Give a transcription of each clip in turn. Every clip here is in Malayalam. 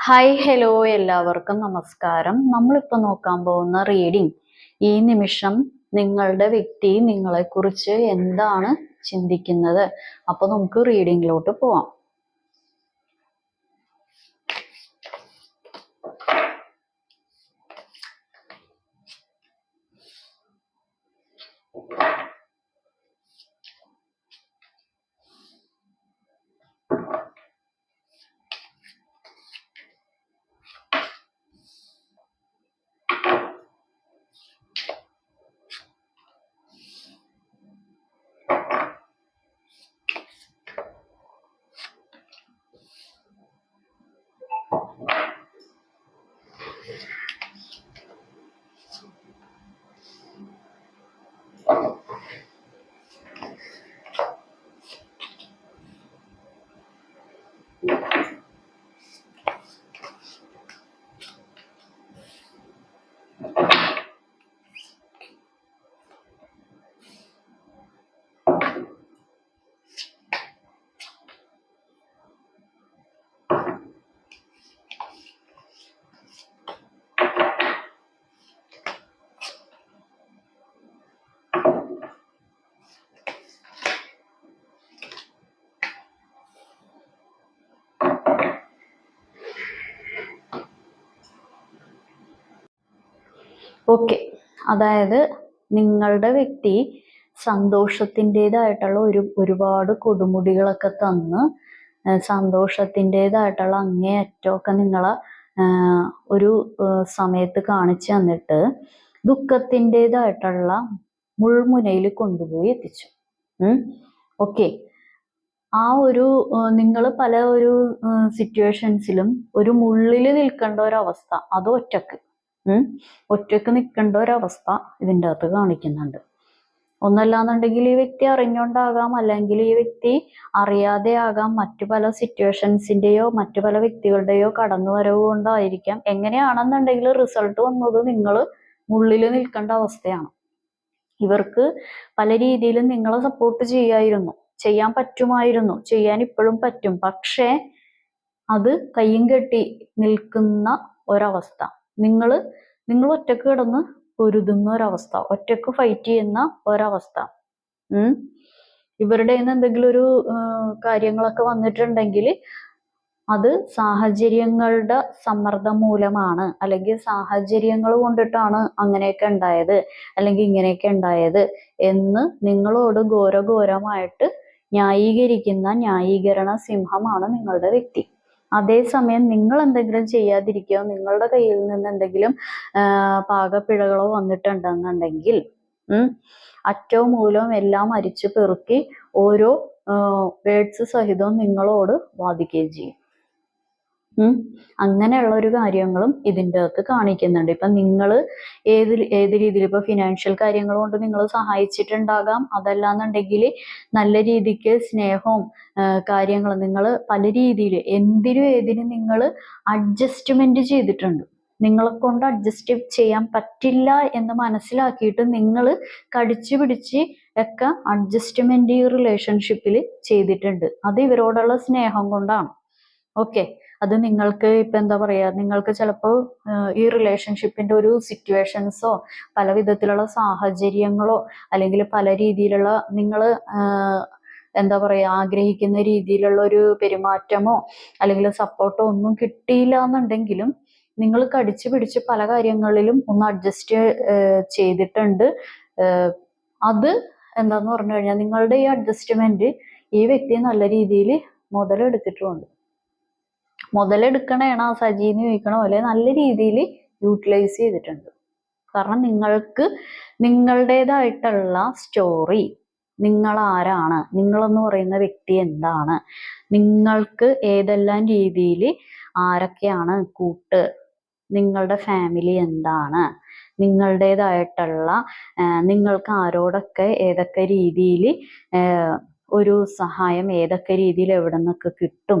ഹായ് ഹലോ എല്ലാവർക്കും നമസ്കാരം. നമ്മളിപ്പോൾ നോക്കാൻ പോകുന്ന റീഡിംഗ് ഈ നിമിഷം നിങ്ങളുടെ വ്യക്തി നിങ്ങളെക്കുറിച്ച് എന്താണ് ചിന്തിക്കുന്നത്. അപ്പോൾ നമുക്ക് റീഡിങ്ങിലോട്ട് പോവാം. ഓക്കെ, അതായത് നിങ്ങളുടെ വ്യക്തി സന്തോഷത്തിൻ്റെതായിട്ടുള്ള ഒരുപാട് കൊടുമുടികളൊക്കെ തന്ന് സന്തോഷത്തിൻ്റെതായിട്ടുള്ള അങ്ങേയറ്റമൊക്കെ നിങ്ങളെ ഒരു സമയത്ത് കാണിച്ചു തന്നിട്ട് ദുഃഖത്തിൻ്റെതായിട്ടുള്ള മുൾമുനയിൽ കൊണ്ടുപോയി എത്തിച്ചു. ഓക്കെ, ആ ഒരു നിങ്ങൾ പല ഒരു സിറ്റുവേഷൻസിലും ഒരു മുള്ളിൽ നിൽക്കേണ്ട ഒരവസ്ഥ, അത് ഒറ്റക്ക് നിൽക്കേണ്ട ഒരവസ്ഥ ഇതിൻ്റെ അകത്ത് കാണിക്കുന്നുണ്ട്. ഒന്നല്ലാന്നുണ്ടെങ്കിൽ ഈ വ്യക്തി അറിഞ്ഞുകൊണ്ടാകാം, അല്ലെങ്കിൽ ഈ വ്യക്തി അറിയാതെ ആകാം, മറ്റു പല സിറ്റുവേഷൻസിൻ്റെയോ മറ്റു പല വ്യക്തികളുടെയോ കടന്നു വരവ് കൊണ്ടായിരിക്കാം. എങ്ങനെയാണെന്നുണ്ടെങ്കിൽ റിസൾട്ട് വന്നത് നിങ്ങൾ മുള്ളിൽ നിൽക്കേണ്ട അവസ്ഥയാണ്. ഇവർക്ക് പല രീതിയിലും നിങ്ങളെ സപ്പോർട്ട് ചെയ്യാൻ പറ്റുമായിരുന്നു, ചെയ്യാൻ ഇപ്പോഴും പറ്റും. പക്ഷേ അത് കയ്യും കെട്ടി നിൽക്കുന്ന ഒരവസ്ഥ, നിങ്ങൾ ഒറ്റക്ക് കിടന്ന് പൊരുതുന്ന ഒരവസ്ഥ, ഒറ്റക്ക് ഫൈറ്റ് ചെയ്യുന്ന ഒരവസ്ഥ. ഇവരുടെ എന്തെങ്കിലും ഒരു കാര്യങ്ങളൊക്കെ വന്നിട്ടുണ്ടെങ്കിൽ അത് സാഹചര്യങ്ങളുടെ സമ്മർദ്ദം മൂലമാണ്, അല്ലെങ്കിൽ സാഹചര്യങ്ങൾ കൊണ്ടിട്ടാണ് അങ്ങനെയൊക്കെ ഉണ്ടായത്, അല്ലെങ്കിൽ ഇങ്ങനെയൊക്കെ ഉണ്ടായത് എന്ന് നിങ്ങളോട് ഘോരമായിട്ട് ന്യായീകരിക്കുന്ന ന്യായീകരണ സിംഹമാണ് നിങ്ങളുടെ വ്യക്തി. അതേസമയം നിങ്ങൾ എന്തെങ്കിലും ചെയ്യാതിരിക്കുകയോ നിങ്ങളുടെ കയ്യിൽ നിന്ന് എന്തെങ്കിലും പാകപ്പിഴകളോ വന്നിട്ടുണ്ടെന്നുണ്ടെങ്കിൽ അറ്റവും മൂലവും എല്ലാം അരിച്ചു പെറുക്കി ഓരോ വേർഡ്സ് സഹിതവും നിങ്ങളോട് വാദിക്കുകയും ചെയ്യും. അങ്ങനെയുള്ള ഒരു കാര്യങ്ങളും ഇതിൻ്റെ അകത്ത് കാണിക്കുന്നുണ്ട്. ഇപ്പം നിങ്ങൾ ഏത് രീതിയിൽ ഇപ്പൊ ഫിനാൻഷ്യൽ കാര്യങ്ങൾ കൊണ്ട് നിങ്ങൾ സഹായിച്ചിട്ടുണ്ടാകാം, അതല്ലാന്നുണ്ടെങ്കിൽ നല്ല രീതിക്ക് സ്നേഹവും കാര്യങ്ങളും നിങ്ങൾ പല രീതിയിൽ ഏതിനും നിങ്ങൾ അഡ്ജസ്റ്റ്മെന്റ് ചെയ്തിട്ടുണ്ട്. നിങ്ങളെ കൊണ്ട് അഡ്ജസ്റ്റ് ചെയ്യാൻ പറ്റില്ല എന്ന് മനസ്സിലാക്കിയിട്ട് നിങ്ങൾ കടിച്ചു പിടിച്ച് ഒക്കെ അഡ്ജസ്റ്റ്മെന്റ് ഈ റിലേഷൻഷിപ്പിൽ ചെയ്തിട്ടുണ്ട്. അത് ഇവരോടുള്ള സ്നേഹം കൊണ്ടാണ്. ഓക്കെ, അത് നിങ്ങൾക്ക് ഇപ്പൊ എന്താ പറയാ, നിങ്ങൾക്ക് ചിലപ്പോൾ ഈ റിലേഷൻഷിപ്പിന്റെ ഒരു സിറ്റുവേഷൻസോ പല വിധത്തിലുള്ള സാഹചര്യങ്ങളോ അല്ലെങ്കിൽ പല രീതിയിലുള്ള നിങ്ങൾ എന്താ പറയാ ആഗ്രഹിക്കുന്ന രീതിയിലുള്ള ഒരു പെരുമാറ്റമോ അല്ലെങ്കിൽ സപ്പോർട്ടോ ഒന്നും കിട്ടിയില്ല എന്നുണ്ടെങ്കിലും നിങ്ങൾ കടിച്ചു പിടിച്ച് പല കാര്യങ്ങളിലും ഒന്ന് അഡ്ജസ്റ്റ് ചെയ്തിട്ടുണ്ട്. അത് എന്താന്ന് പറഞ്ഞു കഴിഞ്ഞാൽ നിങ്ങളുടെ ഈ അഡ്ജസ്റ്റ്മെന്റ് ഈ വ്യക്തി നല്ല രീതിയിൽ മുതലെടുക്കണേണ സജീന്ന് ചോദിക്കണ പോലെ നല്ല രീതിയിൽ യൂട്ടിലൈസ് ചെയ്തിട്ടുണ്ട്. കാരണം നിങ്ങൾക്ക് നിങ്ങളുടേതായിട്ടുള്ള സ്റ്റോറി, നിങ്ങൾ ആരാണ്, നിങ്ങളെന്ന് പറയുന്ന വ്യക്തി എന്താണ്, നിങ്ങൾക്ക് ഏതെല്ലാം രീതിയിൽ ആരൊക്കെയാണ് കൂട്ട്, നിങ്ങളുടെ ഫാമിലി എന്താണ്, നിങ്ങളുടേതായിട്ടുള്ള നിങ്ങൾക്ക് ആരോടൊക്കെ ഏതൊക്കെ രീതിയിൽ ഒരു സഹായം ഏതൊക്കെ രീതിയിൽ എവിടെ നിന്നൊക്കെ കിട്ടും,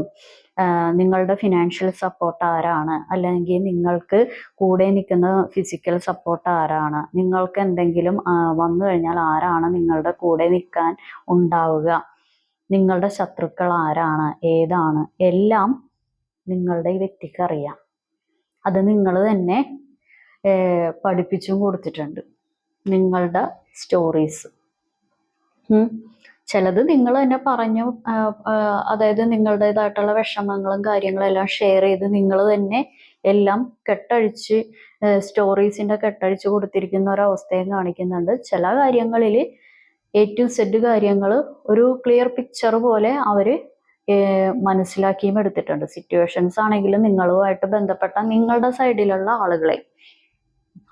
നിങ്ങളുടെ ഫിനാൻഷ്യൽ സപ്പോർട്ട് ആരാണ്, അല്ലെങ്കിൽ നിങ്ങൾക്ക് കൂടെ നിൽക്കുന്ന ഫിസിക്കൽ സപ്പോർട്ട് ആരാണ്, നിങ്ങൾക്ക് എന്തെങ്കിലും വന്നു കഴിഞ്ഞാൽ ആരാണ് നിങ്ങളുടെ കൂടെ നിൽക്കാൻ ഉണ്ടാവുക, നിങ്ങളുടെ ശത്രുക്കൾ ആരാണ്, ഏതാണ്, എല്ലാം നിങ്ങളുടെ ഈ വ്യക്തിക്ക് അറിയാം. അത് നിങ്ങൾ തന്നെ പഠിപ്പിച്ചും കൊടുത്തിട്ടുണ്ട്, നിങ്ങളുടെ സ്റ്റോറീസ്. ചിലത് നിങ്ങൾ തന്നെ പറഞ്ഞു, അതായത് നിങ്ങളുടേതായിട്ടുള്ള വിഷമങ്ങളും കാര്യങ്ങളും എല്ലാം ഷെയർ ചെയ്ത് നിങ്ങൾ തന്നെ എല്ലാം കെട്ടഴിച്ച് സ്റ്റോറീസിന്റെ കെട്ടഴിച്ച് കൊടുത്തിരിക്കുന്ന ഒരവസ്ഥയും കാണിക്കുന്നുണ്ട്. ചില കാര്യങ്ങളിൽ A to Z കാര്യങ്ങൾ ഒരു ക്ലിയർ പിക്ചർ പോലെ അവര് മനസ്സിലാക്കിയും എടുത്തിട്ടുണ്ട്. സിറ്റുവേഷൻസ് ആണെങ്കിലും നിങ്ങളുമായിട്ട് ബന്ധപ്പെട്ട നിങ്ങളുടെ സൈഡിലുള്ള ആളുകളെ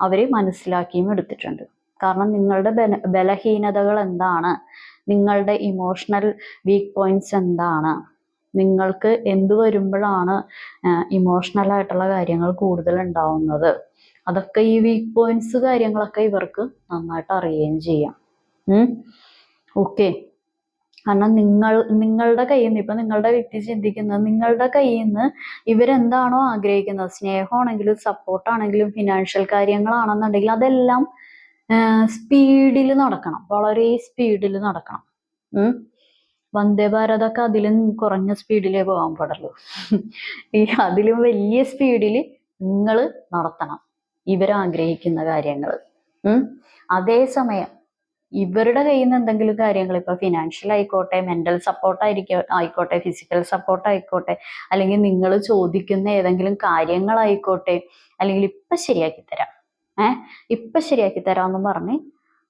അവര് മനസ്സിലാക്കിയും എടുത്തിട്ടുണ്ട്. കാരണം നിങ്ങളുടെ ബലഹീനതകൾ എന്താണ്, നിങ്ങളുടെ ഇമോഷണൽ വീക്ക് പോയിന്റ്സ് എന്താണ്, നിങ്ങൾക്ക് എന്ത് വരുമ്പോഴാണ് ഇമോഷണൽ ആയിട്ടുള്ള കാര്യങ്ങൾ കൂടുതൽ ഉണ്ടാവുന്നത്, അതൊക്കെ ഈ വീക്ക് പോയിന്റ്സ് കാര്യങ്ങളൊക്കെ ഇവർക്ക് നന്നായിട്ട് അറിയുകയും ചെയ്യാം. ഓക്കെ. കാരണം നിങ്ങളുടെ കയ്യിൽ നിന്ന്, ഇപ്പൊ നിങ്ങളുടെ വ്യക്തി ചിന്തിക്കുന്നത് നിങ്ങളുടെ കയ്യിൽ നിന്ന് ഇവരെന്താണോ ആഗ്രഹിക്കുന്നത്, സ്നേഹമാണെങ്കിലും സപ്പോർട്ടാണെങ്കിലും ഫിനാൻഷ്യൽ കാര്യങ്ങളാണെന്നുണ്ടെങ്കിൽ അതെല്ലാം സ്പീഡിൽ നടക്കണം, വളരെ സ്പീഡിൽ നടക്കണം. വന്ദേ ഭാരതൊക്കെ അതിലും കുറഞ്ഞ സ്പീഡിലേ പോകാൻ പാടുള്ളൂ. അതിലും വലിയ സ്പീഡിൽ നിങ്ങൾ നടത്തണം ഇവരാഗ്രഹിക്കുന്ന കാര്യങ്ങൾ. അതേസമയം ഇവരുടെ കയ്യിൽ നിന്ന് എന്തെങ്കിലും കാര്യങ്ങൾ, ഇപ്പൊ ഫിനാൻഷ്യൽ ആയിക്കോട്ടെ, മെന്റൽ സപ്പോർട്ട് ആയിക്കോട്ടെ, ഫിസിക്കൽ സപ്പോർട്ട് ആയിക്കോട്ടെ, അല്ലെങ്കിൽ നിങ്ങൾ ചോദിക്കുന്ന ഏതെങ്കിലും കാര്യങ്ങളായിക്കോട്ടെ, അല്ലെങ്കിൽ ഇപ്പൊ ശരിയാക്കി തരാം, ഇപ്പൊ ശരിയാക്കി തരാമെന്നും പറഞ്ഞ്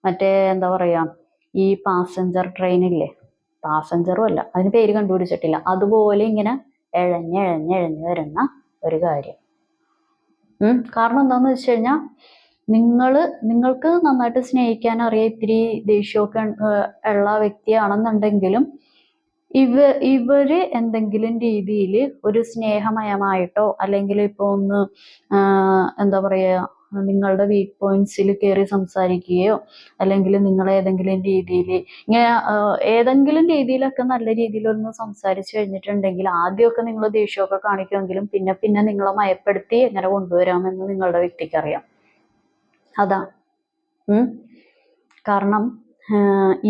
മറ്റേ എന്താ പറയാ, ഈ പാസഞ്ചർ ട്രെയിനില്ലേ, പാസഞ്ചറും അല്ല, അതിന് പേര് കണ്ടുപിടിച്ചിട്ടില്ല, അതുപോലെ ഇങ്ങനെ എഴഞ്ഞെഴഞ്ഞെഴഞ്ഞ് വരുന്ന ഒരു കാര്യം. കാരണം എന്താന്ന് വെച്ച് കഴിഞ്ഞാൽ നിങ്ങൾക്ക് നന്നായിട്ട് സ്നേഹിക്കാൻ അറിയാം, ഇത്തിരി ദേഷ്യമൊക്കെ ഉള്ള വ്യക്തിയാണെന്നുണ്ടെങ്കിലും ഇവര് എന്തെങ്കിലും രീതിയിൽ ഒരു സ്നേഹമയമായിട്ടോ അല്ലെങ്കിൽ ഇപ്പൊ ഒന്ന് എന്താ പറയാ, നിങ്ങളുടെ വീക്ക് പോയിന്റ്സിൽ കയറി സംസാരിക്കുകയോ അല്ലെങ്കിൽ നിങ്ങൾ ഏതെങ്കിലും രീതിയിൽ ഇങ്ങനെ ഏതെങ്കിലും രീതിയിലൊക്കെ നല്ല രീതിയിലൊന്ന് സംസാരിച്ചു കഴിഞ്ഞിട്ടുണ്ടെങ്കിൽ ആദ്യമൊക്കെ നിങ്ങൾ ദേഷ്യമൊക്കെ കാണിക്കുമെങ്കിലും പിന്നെ നിങ്ങളെ മയപ്പെടുത്തി എങ്ങനെ കൊണ്ടുവരാമെന്ന് നിങ്ങളുടെ വ്യക്തിക്ക് അറിയാം. അതാ കാരണം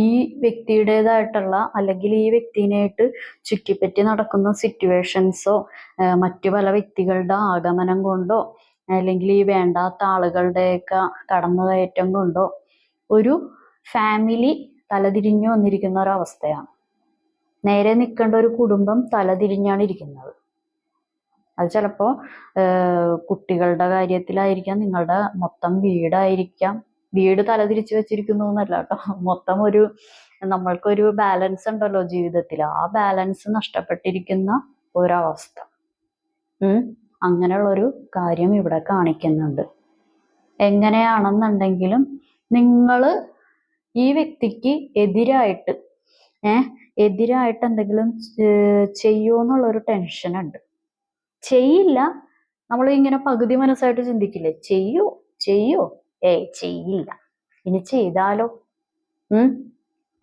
ഈ വ്യക്തിയുടേതായിട്ടുള്ള അല്ലെങ്കിൽ ഈ വ്യക്തിനായിട്ട് ചുറ്റിപ്പറ്റി നടക്കുന്ന സിറ്റുവേഷൻസോ മറ്റു പല വ്യക്തികളുടെ ആഗമനം കൊണ്ടോ അല്ലെങ്കിൽ ഈ വേണ്ടാത്ത ആളുകളുടെയൊക്കെ കടന്നുകയറ്റം കൊണ്ടോ ഒരു ഫാമിലി തലതിരിഞ്ഞു വന്നിരിക്കുന്ന ഒരവസ്ഥയാണ്. നേരെ നിൽക്കേണ്ട ഒരു കുടുംബം തലതിരിഞ്ഞാണ് ഇരിക്കുന്നത്. അത് ചിലപ്പോൾ കുട്ടികളുടെ കാര്യത്തിലായിരിക്കാം, നിങ്ങളുടെ മൊത്തം വീടായിരിക്കാം. വീട് തലതിരിച്ചു വെച്ചിരിക്കുന്നു എന്നല്ല കേട്ടോ, മൊത്തം നമ്മൾക്കൊരു ബാലൻസ് ഉണ്ടല്ലോ ജീവിതത്തിൽ, ആ ബാലൻസ് നഷ്ടപ്പെട്ടിരിക്കുന്ന ഒരവസ്ഥ. അങ്ങനെയുള്ളൊരു കാര്യം ഇവിടെ കാണിക്കുന്നുണ്ട്. എങ്ങനെയാണെന്നുണ്ടെങ്കിലും നിങ്ങൾ ഈ വ്യക്തിക്ക് എതിരായിട്ട് എന്തെങ്കിലും ചെയ്യുമെന്നുള്ളൊരു ടെൻഷൻ ഉണ്ട്. ചെയ്യില്ല, നമ്മൾ ഇങ്ങനെ പകുതി മനസ്സായിട്ട് ചിന്തിക്കില്ലേ, ചെയ്യോ ചെയ്യില്ല, ഇനി ചെയ്താലോ.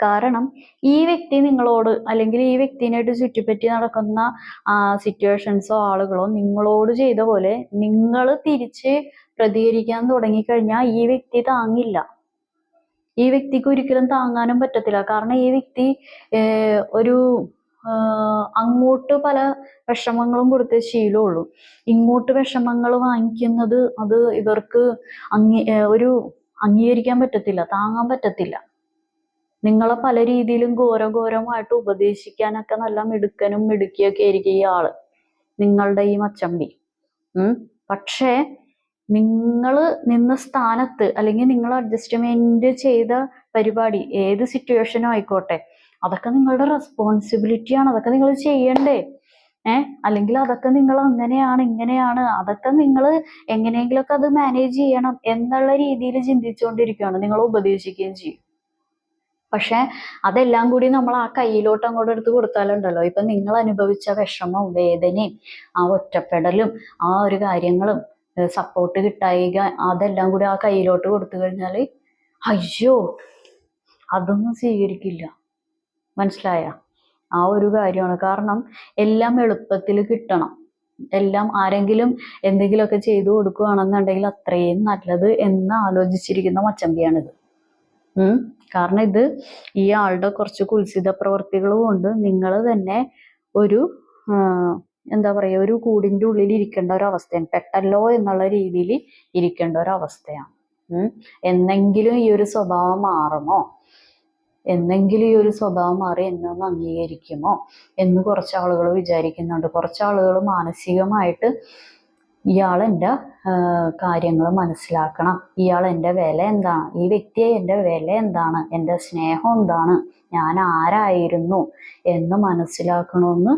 കാരണം ഈ വ്യക്തി നിങ്ങളോട് അല്ലെങ്കിൽ ഈ വ്യക്തിനായിട്ട് ചുറ്റിപ്പറ്റി നടക്കുന്ന സിറ്റുവേഷൻസോ ആളുകളോ നിങ്ങളോട് ചെയ്ത പോലെ നിങ്ങൾ തിരിച്ച് പ്രതികരിക്കാൻ തുടങ്ങിക്കഴിഞ്ഞാൽ ഈ വ്യക്തി താങ്ങില്ല. ഈ വ്യക്തിക്ക് ഒരിക്കലും താങ്ങാനും പറ്റത്തില്ല. കാരണം ഈ വ്യക്തി അങ്ങോട്ട് പല വിഷമങ്ങളും കൊടുത്തേ ശീലമുള്ളൂ. ഇങ്ങോട്ട് വിഷമങ്ങൾ വാങ്ങിക്കുന്നത് അത് ഇവർക്ക് അംഗീകരിക്കാൻ പറ്റത്തില്ല, താങ്ങാൻ പറ്റത്തില്ല. നിങ്ങളെ പല രീതിയിലും ഘോരമായിട്ട് ഉപദേശിക്കാനൊക്കെ നല്ല മിടുക്കനും മിടുക്കിയൊക്കെ ആയിരിക്കും ഈ ആള്, നിങ്ങളുടെ ഈ മച്ചമ്പി. പക്ഷേ നിങ്ങൾ നിന്ന സ്ഥാനത്ത് അല്ലെങ്കിൽ നിങ്ങൾ അഡ്ജസ്റ്റ്മെന്റ് ചെയ്ത പരിപാടി ഏത് സിറ്റുവേഷനും ആയിക്കോട്ടെ, അതൊക്കെ നിങ്ങളുടെ റെസ്പോൺസിബിലിറ്റിയാണ്, അതൊക്കെ നിങ്ങൾ ചെയ്യണ്ടേ. അല്ലെങ്കിൽ അതൊക്കെ നിങ്ങൾ അങ്ങനെയാണ് ഇങ്ങനെയാണ്, അതൊക്കെ നിങ്ങൾ എങ്ങനെയെങ്കിലുമൊക്കെ അത് മാനേജ് ചെയ്യണം എന്നുള്ള രീതിയിൽ ചിന്തിച്ചുകൊണ്ടിരിക്കുകയാണ്, നിങ്ങൾ ഉപദേശിക്കുകയും ചെയ്യും. പക്ഷെ അതെല്ലാം കൂടി നമ്മൾ ആ കയ്യിലോട്ട് അങ്ങോട്ട് എടുത്ത് കൊടുത്താലുണ്ടല്ലോ, ഇപ്പൊ നിങ്ങൾ അനുഭവിച്ച വിഷമവും വേദനയും ആ ഒറ്റപ്പെടലും ആ ഒരു കാര്യങ്ങളും സപ്പോർട്ട് കിട്ടായിക അതെല്ലാം കൂടി ആ കയ്യിലോട്ട് കൊടുത്തു കഴിഞ്ഞാൽ അയ്യോ അതൊന്നും സ്വീകരിക്കില്ല. മനസ്സിലായ? ആ ഒരു കാര്യമാണ്. കാരണം എല്ലാം എളുപ്പത്തിൽ കിട്ടണം, എല്ലാം ആരെങ്കിലും എന്തെങ്കിലുമൊക്കെ ചെയ്തു കൊടുക്കുകയാണെന്നുണ്ടെങ്കിൽ അത്രയും നല്ലത് എന്ന് ആലോചിച്ചിരിക്കുന്ന മച്ചമ്പിയാണിത്. കാരണം ഇത് ഈ ആളുടെ കുറച്ച് കുൽസിത പ്രവർത്തികളും കൊണ്ട് നിങ്ങൾ തന്നെ ഒരു എന്താ പറയുക, ഒരു കൂടിൻ്റെ ഉള്ളിൽ ഇരിക്കേണ്ട ഒരു അവസ്ഥയാണ്. പെട്ടല്ലോ എന്നുള്ള രീതിയിൽ ഇരിക്കേണ്ട ഒരു അവസ്ഥയാണ്. എന്നെങ്കിലും ഈ ഒരു സ്വഭാവം മാറുമോ, എന്നെങ്കിലും ഈ ഒരു സ്വഭാവം മാറി എന്നെ ഒന്ന് അംഗീകരിക്കുമോ എന്ന് കുറച്ച് ആളുകൾ വിചാരിക്കുന്നുണ്ട്. കുറച്ച് ആളുകൾ മാനസികമായിട്ട് ഇയാൾ എൻ്റെ കാര്യങ്ങൾ മനസ്സിലാക്കണം, ഇയാൾ എൻ്റെ വില എന്താണ്, ഈ വ്യക്തിയെ എൻ്റെ വില എന്താണ്, എൻ്റെ സ്നേഹം എന്താണ്, ഞാൻ ആരായിരുന്നു എന്ന് മനസ്സിലാക്കണമെന്ന്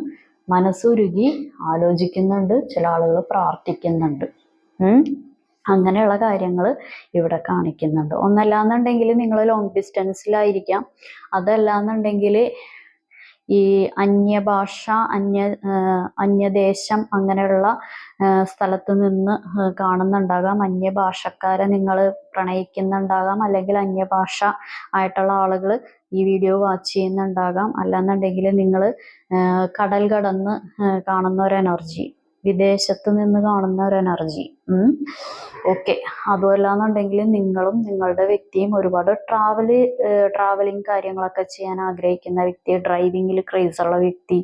മനസ്സുരുകി ആലോചിക്കുന്നുണ്ട്. ചില ആളുകൾ പ്രാർത്ഥിക്കുന്നുണ്ട്. അങ്ങനെയുള്ള കാര്യങ്ങൾ ഇവിടെ കാണിക്കുന്നുണ്ട്. ഒന്നല്ലാന്നുണ്ടെങ്കിൽ നിങ്ങൾ ലോങ് ഡിസ്റ്റൻസിലായിരിക്കാം, അതല്ലാന്നുണ്ടെങ്കിൽ ഈ അന്യഭാഷ, അന്യദേശം അങ്ങനെയുള്ള സ്ഥലത്ത് നിന്ന് കാണുന്നുണ്ടാകാം. അന്യഭാഷക്കാരെ നിങ്ങൾ പ്രണയിക്കുന്നുണ്ടാകാം, അല്ലെങ്കിൽ അന്യഭാഷ ആയിട്ടുള്ള ആളുകൾ ഈ വീഡിയോ വാച്ച് ചെയ്യുന്നുണ്ടാകാം. അല്ലാന്നുണ്ടെങ്കിൽ നിങ്ങൾ കടൽ കടന്ന് കാണുന്ന ഒരു എനർജി, വിദേശത്ത് നിന്ന് കാണുന്ന ഒരു എനർജി. ഓക്കെ. അതുമല്ലാന്നുണ്ടെങ്കിൽ നിങ്ങളും നിങ്ങളുടെ വ്യക്തിയും ഒരുപാട് ട്രാവലിംഗ് കാര്യങ്ങളൊക്കെ ചെയ്യാൻ ആഗ്രഹിക്കുന്ന വ്യക്തി, ഡ്രൈവിങ്ങിൽ ക്രേസുള്ള വ്യക്തി,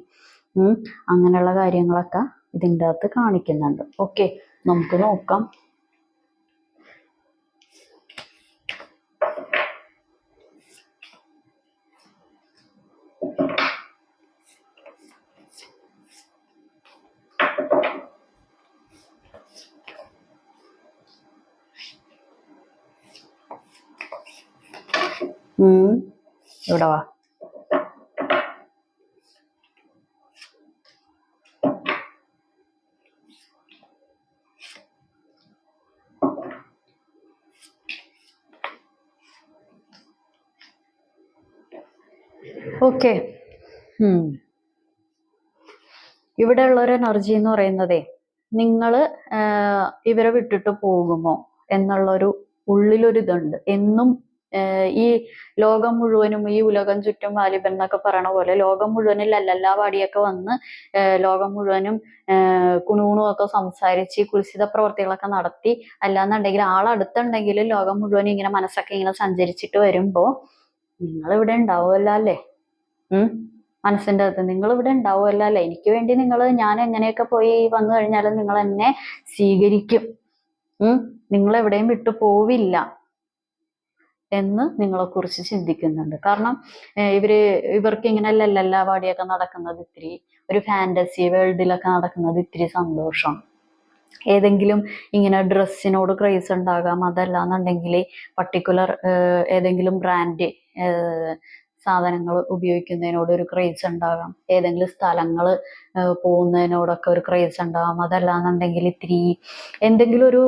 അങ്ങനെയുള്ള കാര്യങ്ങളൊക്കെ ഇതിൻ്റെ അകത്ത് കാണിക്കുന്നുണ്ട്. ഓക്കെ, നമുക്ക് നോക്കാം. ഇവിടെ വാ. ഓക്കെ. ഇവിടെ ഉള്ള ഒരു എനർജി എന്ന് പറയുന്നതേ, നിങ്ങൾ ഇവരെ വിട്ടിട്ട് പോകുമോ എന്നുള്ളൊരു ഉള്ളിലൊരു ഇതുണ്ട്. എന്നും ഈ ലോകം മുഴുവനും, ഈ ഉലകം ചുറ്റും വാലിബൻ എന്നൊക്കെ പറയണ പോലെ ലോകം മുഴുവനും ലല്ലല്ലാ പാടിയൊക്കെ വന്ന് ലോകം മുഴുവനും കുണുകുണു ഒക്കെ സംസാരിച്ച് കുൽസിത പ്രവർത്തികളൊക്കെ നടത്തി, അല്ലാന്നുണ്ടെങ്കിൽ ആളടുത്തുണ്ടെങ്കിൽ ലോകം മുഴുവനും ഇങ്ങനെ മനസ്സൊക്കെ ഇങ്ങനെ സഞ്ചരിച്ചിട്ട് വരുമ്പോ നിങ്ങൾ ഇവിടെ ഉണ്ടാവുമല്ലോ അല്ലേ? മനസ്സിൻ്റെ അകത്ത് നിങ്ങൾ ഇവിടെ ഉണ്ടാവുമല്ലോ അല്ലേ? എനിക്ക് വേണ്ടി ഞാൻ എങ്ങനെയൊക്കെ പോയി വന്നു കഴിഞ്ഞാലും നിങ്ങൾ എന്നെ സ്വീകരിക്കും, നിങ്ങൾ എവിടെയും വിട്ടു പോവില്ല എന്ന് നിങ്ങളെക്കുറിച്ച് ചിന്തിക്കുന്നുണ്ട്. കാരണം ഇവർക്ക് ഇങ്ങനെ ലല്ലല്ലാ പാടിയൊക്കെ നടക്കുന്നത് ഇത്തിരി ഒരു ഫാന്റസി വേൾഡിലൊക്കെ നടക്കുന്നത് ഇത്തിരി സന്തോഷം. ഏതെങ്കിലും ഇങ്ങനെ ഡ്രസ്സിനോട് ക്രേസ് ഉണ്ടാകാം, അതല്ലാന്നുണ്ടെങ്കിൽ പർട്ടിക്കുലർ ഏതെങ്കിലും ബ്രാൻഡ് സാധനങ്ങൾ ഉപയോഗിക്കുന്നതിനോട് ഒരു ക്രേസ് ഉണ്ടാകാം, ഏതെങ്കിലും സ്ഥലങ്ങൾ പോകുന്നതിനോടൊക്കെ ഒരു ക്രേസ് ഉണ്ടാകാം, അതല്ലാന്നുണ്ടെങ്കിൽ ഇത്തിരി എന്തെങ്കിലും ഒരു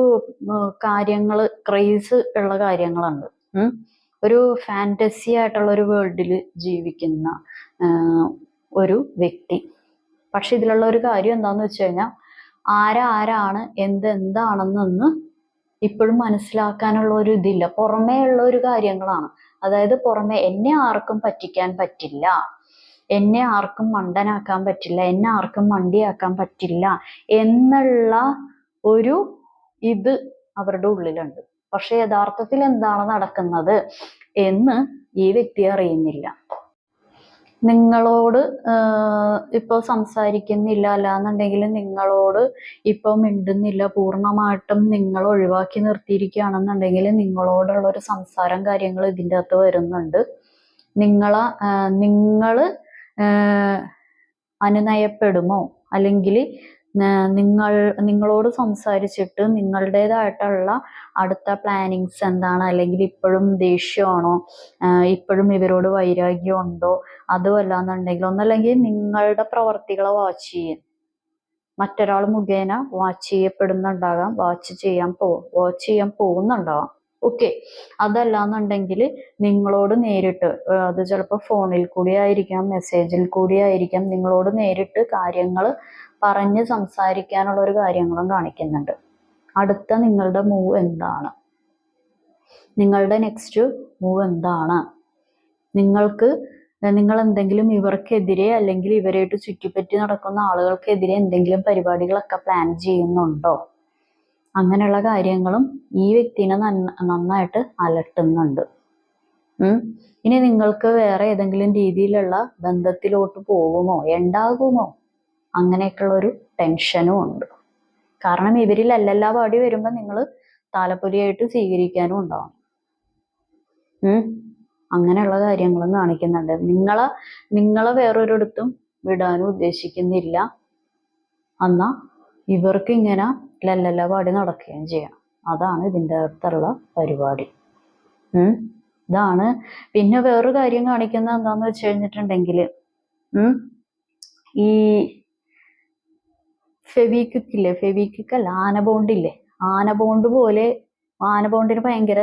കാര്യങ്ങൾ ക്രേസ് ഉള്ള കാര്യങ്ങളുണ്ട്. ഒരു ഫാന്റസി ആയിട്ടുള്ള ഒരു വേൾഡിൽ ജീവിക്കുന്ന ഒരു വ്യക്തി. പക്ഷെ ഇതിലുള്ള ഒരു കാര്യം എന്താന്ന് വെച്ച് കഴിഞ്ഞാൽ, ആരാണ് എന്താണെന്നൊന്ന് ഇപ്പോഴും മനസ്സിലാക്കാനുള്ള ഒരു ഇതില്ല. പുറമേ ഉള്ള ഒരു കാര്യങ്ങളാണ്. അതായത് പുറമെ എന്നെ ആർക്കും പറ്റിക്കാൻ പറ്റില്ല, എന്നെ ആർക്കും മണ്ടനാക്കാൻ പറ്റില്ല, എന്നെ ആർക്കും മണ്ടിയാക്കാൻ പറ്റില്ല എന്നുള്ള ഒരു ഇത് അവരുടെ ഉള്ളിലുണ്ട്. പക്ഷെ യഥാർത്ഥത്തിൽ എന്താണ് നടക്കുന്നത് എന്ന് ഈ വ്യക്തി അറിയുന്നില്ല. നിങ്ങളോട് ഇപ്പോൾ സംസാരിക്കുന്നില്ല, അല്ലാന്നുണ്ടെങ്കിൽ നിങ്ങളോട് ഇപ്പോൾ മിണ്ടുന്നില്ല, പൂർണ്ണമായിട്ടും നിങ്ങൾ ഒഴിവാക്കി നിർത്തിയിരിക്കുകയാണെന്നുണ്ടെങ്കിൽ നിങ്ങളോടുള്ള ഒരു സംസാരം കാര്യങ്ങൾ ഇതിൻ്റെ അകത്ത് വരുന്നുണ്ട്. നിങ്ങൾ അനുനയപ്പെടുമോ, അല്ലെങ്കിൽ നിങ്ങളോട് സംസാരിച്ചിട്ട് നിങ്ങളുടേതായിട്ടുള്ള അടുത്ത പ്ലാനിങ്സ് എന്താണ്, അല്ലെങ്കിൽ ഇപ്പോഴും ദേഷ്യമാണോ, ഇപ്പോഴും ഇവരോട് വൈരാഗ്യം ഉണ്ടോ, അതുമല്ലാന്നുണ്ടെങ്കിൽ ഒന്നല്ലെങ്കിൽ നിങ്ങളുടെ പ്രവർത്തികളെ വാച്ച് ചെയ്യാൻ മറ്റൊരാൾ മുഖേന വാച്ച് ചെയ്യപ്പെടുന്നുണ്ടാകാം, വാച്ച് ചെയ്യാൻ പോകുന്നുണ്ടാകാം. ഓക്കെ. അതല്ലാന്നുണ്ടെങ്കിൽ നിങ്ങളോട് നേരിട്ട്, അത് ചിലപ്പോൾ ഫോണിൽ കൂടി ആയിരിക്കാം, മെസ്സേജിൽ കൂടി ആയിരിക്കാം, നിങ്ങളോട് നേരിട്ട് കാര്യങ്ങൾ പറഞ്ഞ് സംസാരിക്കാനുള്ള ഒരു കാര്യങ്ങളും കാണിക്കുന്നുണ്ട്. അടുത്ത നിങ്ങളുടെ മൂവ് എന്താണ്, നിങ്ങളുടെ നെക്സ്റ്റ് മൂവ് എന്താണ്, നിങ്ങൾ എന്തെങ്കിലും ഇവർക്കെതിരെ അല്ലെങ്കിൽ ഇവരായിട്ട് ചുറ്റിപ്പറ്റി നടക്കുന്ന ആളുകൾക്കെതിരെ എന്തെങ്കിലും പരിപാടികളൊക്കെ പ്ലാൻ ചെയ്യുന്നുണ്ടോ, അങ്ങനെയുള്ള കാര്യങ്ങളും ഈ വ്യക്തിനെ നന്നായിട്ട് അലട്ടുന്നുണ്ട്. ഇനി നിങ്ങൾക്ക് വേറെ ഏതെങ്കിലും രീതിയിലുള്ള ബന്ധത്തിലോട്ട് പോകുമോ, ഉണ്ടാകുമോ, അങ്ങനെയൊക്കെയുള്ള ഒരു ടെൻഷനും ഉണ്ട്. കാരണം ഇവരിൽ അല്ലല്ലാ പാടി വരുമ്പോൾ നിങ്ങൾ താലപ്പൊലിയായിട്ട് സ്വീകരിക്കാനും ഉണ്ടാവും. അങ്ങനെയുള്ള കാര്യങ്ങളും കാണിക്കുന്നുണ്ട്. നിങ്ങളെ വേറൊരിടത്തും വിടാനും ഉദ്ദേശിക്കുന്നില്ല. എന്നാ ഇവർക്ക് ഇങ്ങനെ ലല്ലല്ല പാടി നടക്കുകയും ചെയ്യണം. അതാണ് ഇതിൻ്റെ അകത്തുള്ള പരിപാടി. ഇതാണ്. പിന്നെ വേറൊരു കാര്യം കാണിക്കുന്നത് എന്താന്ന് വെച്ച് കഴിഞ്ഞിട്ടുണ്ടെങ്കിൽ, ഈ ഫെവിക്വിക്കല്ല, ആനബോണ്ടില്ലേ, ആനബോണ്ട് പോലെ, ആനബോണ്ടിന് ഭയങ്കര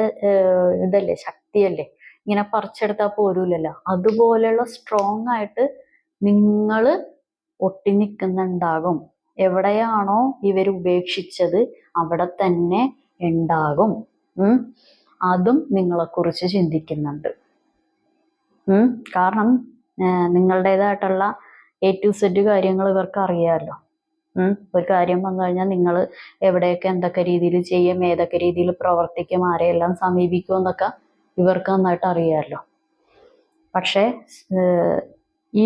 ഇതല്ലേ, ശക്തിയല്ലേ, ഇങ്ങനെ പറിച്ചെടുത്താൽ പോരൂലല്ലോ. അതുപോലെയുള്ള സ്ട്രോങ് ആയിട്ട് നിങ്ങൾ ഒട്ടി നിൽക്കുന്നുണ്ടാകും. എവിടെയാണോ ഇവർ ഉപേക്ഷിച്ചത് അവിടെ തന്നെ ഉണ്ടാകും. അതും നിങ്ങളെക്കുറിച്ച് ചിന്തിക്കുന്നുണ്ട്. കാരണം നിങ്ങളുടേതായിട്ടുള്ള A to Z കാര്യങ്ങൾ ഇവർക്ക് അറിയാമല്ലോ. ഒരു കാര്യം വന്നു കഴിഞ്ഞാൽ നിങ്ങൾ എവിടെയൊക്കെ എന്തൊക്കെ രീതിയിൽ ചെയ്യും, ഏതൊക്കെ രീതിയിൽ പ്രവർത്തിക്കും, ആരെയെല്ലാം സമീപിക്കും എന്നൊക്കെ ഇവർക്ക് നന്നായിട്ട് അറിയാമല്ലോ. പക്ഷേ ഈ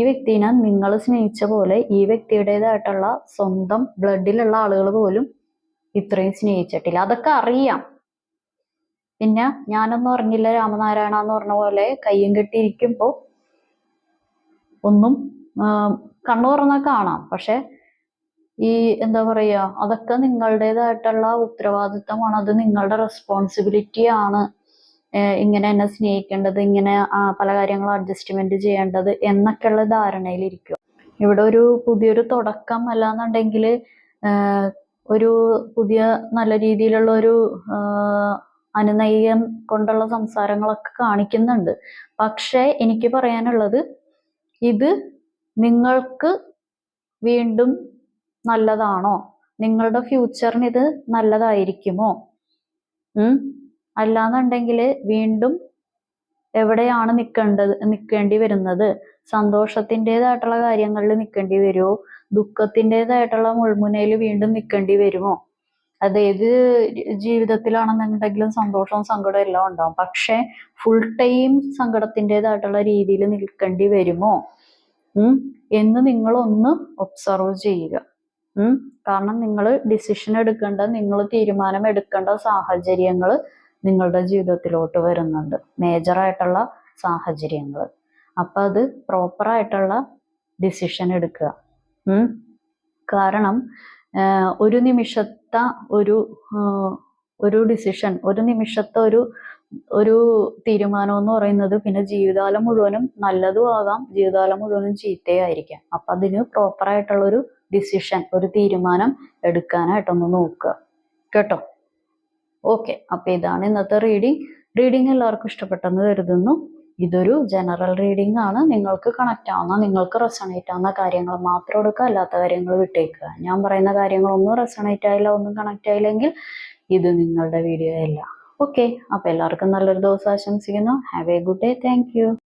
വ്യക്തിനെ നിങ്ങൾ സ്നേഹിച്ച പോലെ ഈ വ്യക്തിയുടേതായിട്ടുള്ള സ്വന്തം ബ്ലഡിലുള്ള ആളുകൾ പോലും ഇത്രയും സ്നേഹിച്ചിട്ടില്ല. അതൊക്കെ അറിയാം. പിന്നെ ഞാനൊന്നും അറിഞ്ഞില്ല രാമനാരായണ എന്ന് പറഞ്ഞ പോലെ കയ്യും കെട്ടിയിരിക്കുമ്പോൾ ഒന്നും കണ്ണു തുറന്നാൽ കാണാം. പക്ഷെ ഈ എന്താ പറയുക, അതൊക്കെ നിങ്ങളുടേതായിട്ടുള്ള ഉത്തരവാദിത്തമാണ്, അത് നിങ്ങളുടെ റെസ്പോൺസിബിലിറ്റി ആണ്. ഇങ്ങനെ എന്നെ സ്നേഹിക്കേണ്ടത്, ഇങ്ങനെ പല കാര്യങ്ങളും അഡ്ജസ്റ്റ്മെന്റ് ചെയ്യേണ്ടത് എന്നൊക്കെയുള്ള ധാരണയിലിരിക്കും. ഇവിടെ ഒരു പുതിയൊരു തുടക്കം, അല്ലാന്നുണ്ടെങ്കിൽ ഒരു പുതിയ നല്ല രീതിയിലുള്ള ഒരു അനുനയം കൊണ്ടുള്ള സംസാരങ്ങളൊക്കെ കാണിക്കുന്നുണ്ട്. പക്ഷേ എനിക്ക് പറയാനുള്ളത്, ഇത് നിങ്ങൾക്ക് വീണ്ടും നല്ലതാണോ? നിങ്ങളുടെ ഫ്യൂച്ചറിന് ഇത് നല്ലതായിരിക്കുമോ? അല്ലാന്നുണ്ടെങ്കിൽ വീണ്ടും എവിടെയാണ് നിൽക്കേണ്ടി വരുന്നത്? സന്തോഷത്തിൻ്റെതായിട്ടുള്ള കാര്യങ്ങളിൽ നിൽക്കേണ്ടി വരുമോ? ദുഃഖത്തിൻ്റെതായിട്ടുള്ള മുൾമുനയിൽ വീണ്ടും നിൽക്കേണ്ടി വരുമോ? അത് ഏത് ജീവിതത്തിലാണെന്നുണ്ടെങ്കിലും സന്തോഷവും സങ്കടവും എല്ലാം ഉണ്ടാവും. പക്ഷെ ഫുൾ ടൈം സങ്കടത്തിൻ്റെതായിട്ടുള്ള രീതിയിൽ നിൽക്കേണ്ടി വരുമോ എന്ന് നിങ്ങളൊന്ന് ഒബ്സർവ് ചെയ്യുക. കാരണം നിങ്ങൾ ഡിസിഷൻ എടുക്കേണ്ട, നിങ്ങൾ തീരുമാനം എടുക്കേണ്ട സാഹചര്യങ്ങൾ നിങ്ങളുടെ ജീവിതത്തിലോട്ട് വരുന്നുണ്ട്, മേജറായിട്ടുള്ള സാഹചര്യങ്ങൾ. അപ്പം അത് പ്രോപ്പറായിട്ടുള്ള ഡിസിഷൻ എടുക്കുക. കാരണം ഒരു നിമിഷത്തെ ഒരു ഡിസിഷൻ, ഒരു നിമിഷത്തെ ഒരു തീരുമാനം എന്ന് പറയുന്നത് പിന്നെ ജീവിതകാലം മുഴുവനും നല്ലതും ആകാം, ജീവിതകാലം മുഴുവനും ചീത്തയായിരിക്കാം. അപ്പം അതിന് പ്രോപ്പറായിട്ടുള്ളൊരു ഡിസിഷൻ, ഒരു തീരുമാനം എടുക്കാനായിട്ടൊന്ന് നോക്കുക കേട്ടോ. ഓക്കെ, അപ്പം ഇതാണ് ഇന്നത്തെ റീഡിങ് എല്ലാവർക്കും ഇഷ്ടപ്പെട്ടെന്ന് കരുതുന്നു. ഇതൊരു ജനറൽ റീഡിംഗ് ആണ്. നിങ്ങൾക്ക് കണക്റ്റ് ആവുന്ന, നിങ്ങൾക്ക് റെസണേറ്റ് ആവുന്ന കാര്യങ്ങൾ മാത്രം എടുക്കുക, അല്ലാത്ത കാര്യങ്ങൾ വിട്ടേക്കുക. ഞാൻ പറയുന്ന കാര്യങ്ങളൊന്നും റെസണേറ്റ് ആയില്ല, ഒന്നും കണക്റ്റ് ആയില്ലെങ്കിൽ ഇത് നിങ്ങളുടെ വീഡിയോ അല്ല. ഓക്കെ, അപ്പം എല്ലാവർക്കും നല്ലൊരു ദിവസം ആശംസിക്കുന്നു. Have A good day. Thank you.